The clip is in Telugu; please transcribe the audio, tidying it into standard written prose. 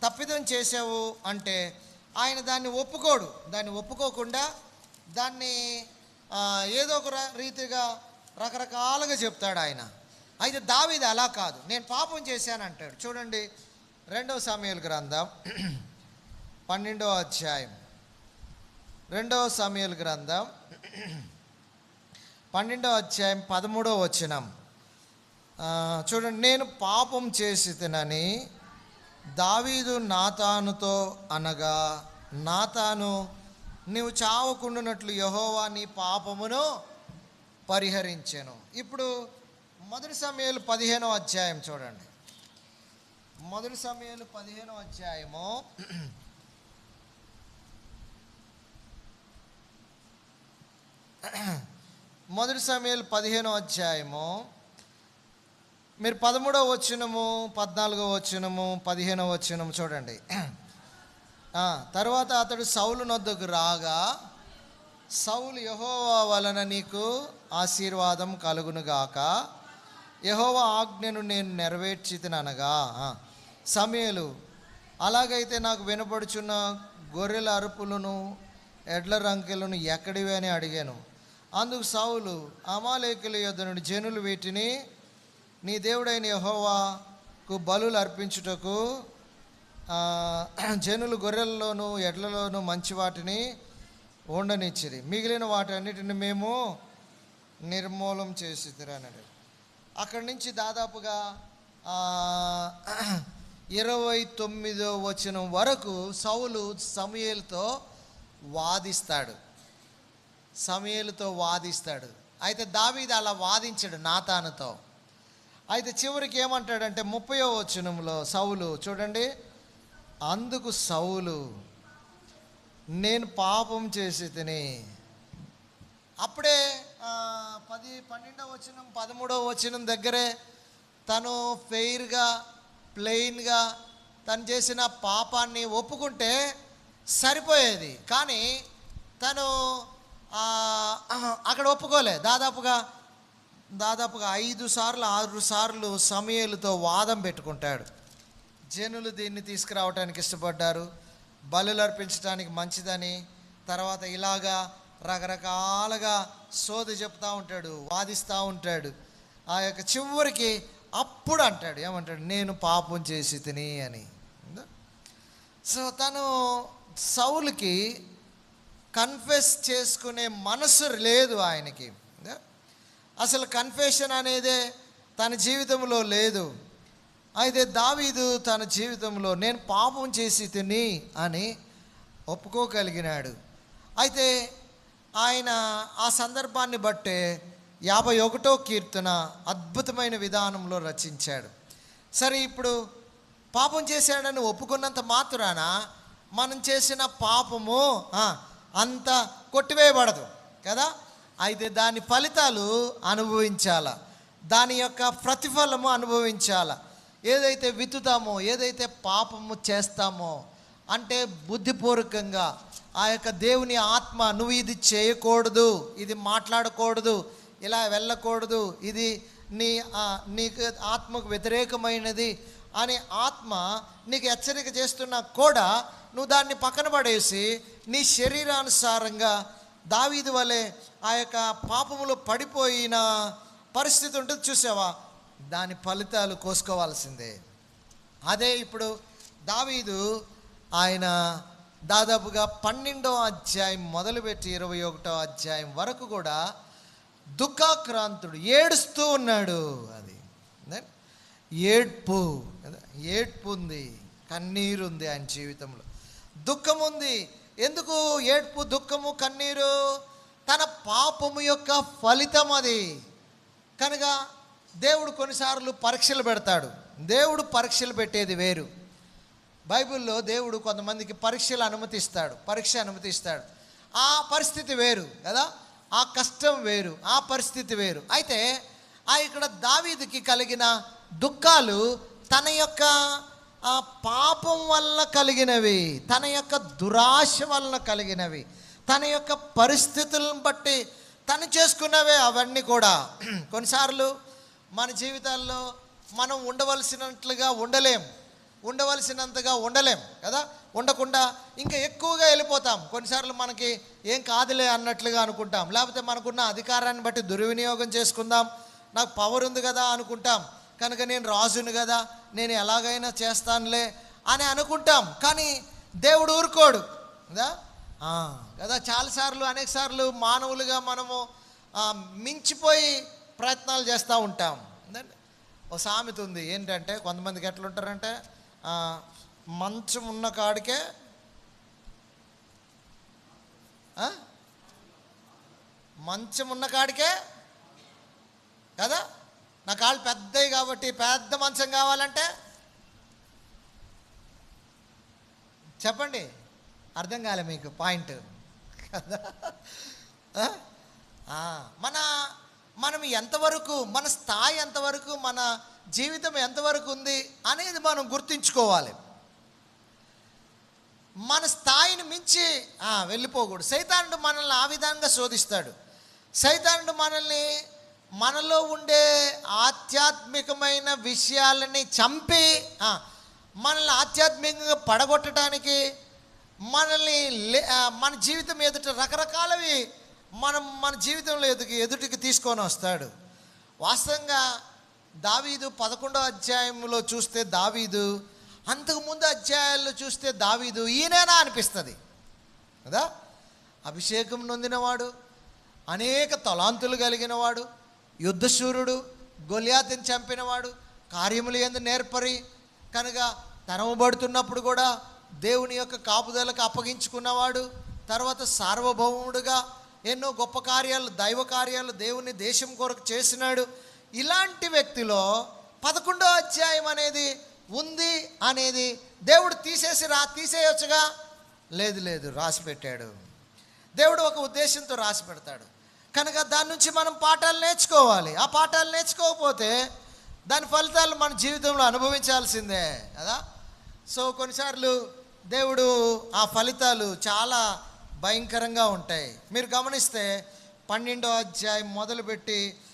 తప్పిదం చేసావు అంటే ఆయన దాన్ని ఒప్పుకోడు. దాన్ని ఒప్పుకోకుండా దాన్ని ఏదో ఒక రీతిగా రకరకాలుగా చెప్తాడు ఆయన. అయితే దావీదు అలా కాదు, నేను పాపం చేశాను అంటాడు. చూడండి 2 సమూయేలు గ్రంథం 12వ అధ్యాయం. 2 సమూయేలు గ్రంథం 12వ అధ్యాయం 13వ వచనం చూడండి. నేను పాపం చేసి తినని దావీదు నాతానుతో అనగా, నాతాను నీవు చావకుండునట్లు యెహోవా నీ పాపమును పరిహరించెను. ఇప్పుడు 1 సమూయేలు 15వ అధ్యాయం చూడండి. 1 సమూయేలు 15వ అధ్యాయము 1 సమూయేలు 15వ అధ్యాయము మీరు 13వ వచనము, 14వ వచనము, 15వ వచనము చూడండి. తర్వాత అతడు సౌలు నొద్దకు రాగా, సౌలు యెహోవా వలన నీకు ఆశీర్వాదం కలుగునుగాక, యెహోవా ఆజ్ఞను నేను నెరవేర్చితిననగా, సమూయేలు అలాగైతే నాకు వినపడుచున్న గొర్రెల అరుపులను ఎడ్ల రంకెలను ఎక్కడివి అని అడిగాను. అందుకు సౌలు, అమాలేకుల యొద్ద నుండి జనులు వీటిని నీ దేవుడైన యెహోవాకు బలులు అర్పించుటకు జనులు గొర్రెల్లోనూ ఎడ్లలోనూ మంచి వాటిని ఉండనిచ్చిరి, మిగిలిన వాటి అన్నిటిని మేము నిర్మూలం చేసి అన్నాడు. అక్కడి నుంచి దాదాపుగా 29వ వచనం వరకు సౌలు సమూయేలుతో వాదిస్తాడు. అయితే దావీదు అలా వాదించాడు నాతానుతో. అయితే చివరికి ఏమంటాడంటే 30వ వచనంలో సౌలు చూడండి, అందుకు సౌలు నేను పాపం చేసి తిని, అప్పుడే 12వ వచనం 13వ వచనం దగ్గరే తను ఫెయిర్గా ప్లెయిన్గా తను చేసిన పాపాన్ని ఒప్పుకుంటే సరిపోయేది. కానీ తను అక్కడ ఒప్పుకోలే. దాదాపుగా 5 సార్లు 6 సార్లు సమూయేలుతో వాదం పెట్టుకుంటాడు. జనులు దీన్ని తీసుకురావడానికి ఇష్టపడ్డారు, బలులు అర్పించడానికి మంచిదని. తర్వాత ఇలాగా రకరకాలుగా సోది చెప్తూ ఉంటాడు, వాదిస్తూ ఉంటాడు. ఆ యొక్క చివరికి అప్పుడు అంటాడు, ఏమంటాడు, నేను పాపం చేసి తిని అని. సో తను సౌలుకి కన్ఫెస్ చేసుకునే మనసు లేదు ఆయనకి. అసలు కన్ఫెషన్ అనేదే తన జీవితంలో లేదు. అయితే దావీదు తన జీవితంలో నేను పాపం చేసి తిని అని ఒప్పుకోగలిగినాడు. అయితే ఆయన ఆ సందర్భాన్ని బట్టే 51వ కీర్తన అద్భుతమైన విధానంలో రచించాడు. సరే, ఇప్పుడు పాపం చేశాడని ఒప్పుకున్నంత మాత్రాన మనం చేసిన పాపము అంత కొట్టివేయబడదు కదా. అయితే దాని ఫలితాలు అనుభవించాల, దాని యొక్క ప్రతిఫలము అనుభవించాల. ఏదైతే విత్తుతామో, ఏదైతే పాపము చేస్తామో అంటే బుద్ధిపూర్వకంగా ఆ యొక్క దేవుని ఆత్మ నువ్వు ఇది చేయకూడదు, ఇది మాట్లాడకూడదు, ఇలా వెళ్ళకూడదు, ఇది నీకు ఆత్మకు వ్యతిరేకమైనది అని ఆత్మ నీకు హెచ్చరిక చేస్తున్నా కూడా నువ్వు దాన్ని పక్కన పడేసి నీ శరీరానుసారంగా దావీదు వలె ఆ యొక్క పాపములో పడిపోయిన పరిస్థితి ఉంటుంది చూసావా, దాని ఫలితాలు కోసుకోవాల్సిందే. అదే ఇప్పుడు దావీదు ఆయన దాదాపుగా 12వ అధ్యాయం మొదలుపెట్టి 21వ అధ్యాయం వరకు కూడా దుఃఖాక్రాంతుడు, ఏడుస్తూ ఉన్నాడు. అది ఏడ్పు ఉంది, కన్నీరు ఉంది ఆయన జీవితంలో, దుఃఖం ఉంది. ఎందుకు ఏడ్పు, దుఃఖము, కన్నీరు? తన పాపము యొక్క ఫలితం అది. కనుక దేవుడు కొన్నిసార్లు పరీక్షలు పెడతాడు. దేవుడు పరీక్షలు పెట్టేది వేరు. బైబిల్లో దేవుడు కొంతమందికి పరీక్ష అనుమతిస్తాడు. ఆ పరిస్థితి వేరు కదా, ఆ కష్టం వేరు, ఆ పరిస్థితి వేరు. అయితే ఇక్కడ దావీదుకి కలిగిన దుఃఖాలు తన యొక్క పాపం వల్ల కలిగినవి, తన యొక్క దురాశ వల్ల కలిగినవి, తన యొక్క పరిస్థితులను బట్టి తను చేసుకున్నవే అవన్నీ కూడా. కొన్నిసార్లు మన జీవితాల్లో మనం ఉండవలసినట్లుగా ఉండలేం. ఉండవలసినంతగా ఉండలేం కదా. ఉండకుండా ఇంకా ఎక్కువగా వెళ్ళిపోతాం. కొన్నిసార్లు మనకి ఏం కాదులే అన్నట్లుగా అనుకుంటాం. లేకపోతే మనకున్న అధికారాన్ని బట్టి దుర్వినియోగం చేసుకుందాం. నాకు పవర్ ఉంది కదా అనుకుంటాం. కనుక నేను రాజును కదా, నేను ఎలాగైనా చేస్తానులే అని అనుకుంటాం. కానీ దేవుడు ఊరుకోడు కదా. కదా చాలాసార్లు అనేక సార్లు మానవులుగా మనము మించిపోయి ప్రయత్నాలు చేస్తూ ఉంటాం. ఓ సామెత ఉంది ఏంటంటే, కొంతమందికి ఎట్లుంటారంటే మంచం ఉన్న కాడికే మంచం ఉన్న కాడికే కదా. నా కాళ్ళు పెద్దవి కాబట్టి పెద్ద మంచం కావాలంటే చెప్పండి, అర్థం కాలే మీకు పాయింట్ కదా. మనం ఎంతవరకు, మన స్థాయి ఎంతవరకు, మన జీవితం ఎంతవరకు ఉంది అనేది మనం గుర్తుంచుకోవాలి. మన స్థాయిని మించి వెళ్ళిపోకూడదు. సైతానుడు మనల్ని ఆ విధంగా శోధిస్తాడు. సైతానుడు మనలో ఉండే ఆధ్యాత్మికమైన విషయాలని చంపి మనల్ని ఆధ్యాత్మికంగా పడగొట్టడానికి, మన జీవితం ఎదుట రకరకాలవి మన జీవితంలో ఎదుటికి తీసుకొని వస్తాడు. వాస్తవంగా దావీదు 11వ అధ్యాయంలో చూస్తే దావీదు, అంతకుముందు అధ్యాయాల్లో చూస్తే దావీదు ఈయనేనా అనిపిస్తుంది కదా. అభిషేకం నొందినవాడు, అనేక తలాంతులు కలిగినవాడు, యుద్ధశూరుడు, గొలియాతుని చంపినవాడు, కార్యములు యందు నేర్పరి కనుక తరమబడుతున్నప్పుడు కూడా దేవుని యొక్క కాపుదలకు అప్పగించుకున్నవాడు. తర్వాత సార్వభౌముడుగా ఎన్నో గొప్ప కార్యాలు, దైవ కార్యాలు దేవుని దేశం కొరకు చేసినాడు. ఇలాంటి వ్యక్తిలో 11వ అధ్యాయం అనేది ఉంది అనేది దేవుడు తీసేయొచ్చుగా. లేదు, రాసి పెట్టాడు. దేవుడు ఒక ఉద్దేశంతో రాసి పెడతాడు. కనుక దాని నుంచి మనం పాఠాలు నేర్చుకోవాలి. ఆ పాఠాలు నేర్చుకోకపోతే దాని ఫలితాలు మన జీవితంలో అనుభవించాల్సిందే కదా. సో కొన్నిసార్లు దేవుడు ఆ ఫలితాలు చాలా భయంకరంగా ఉంటాయి. మీరు గమనిస్తే 12వ అధ్యాయం మొదలుపెట్టి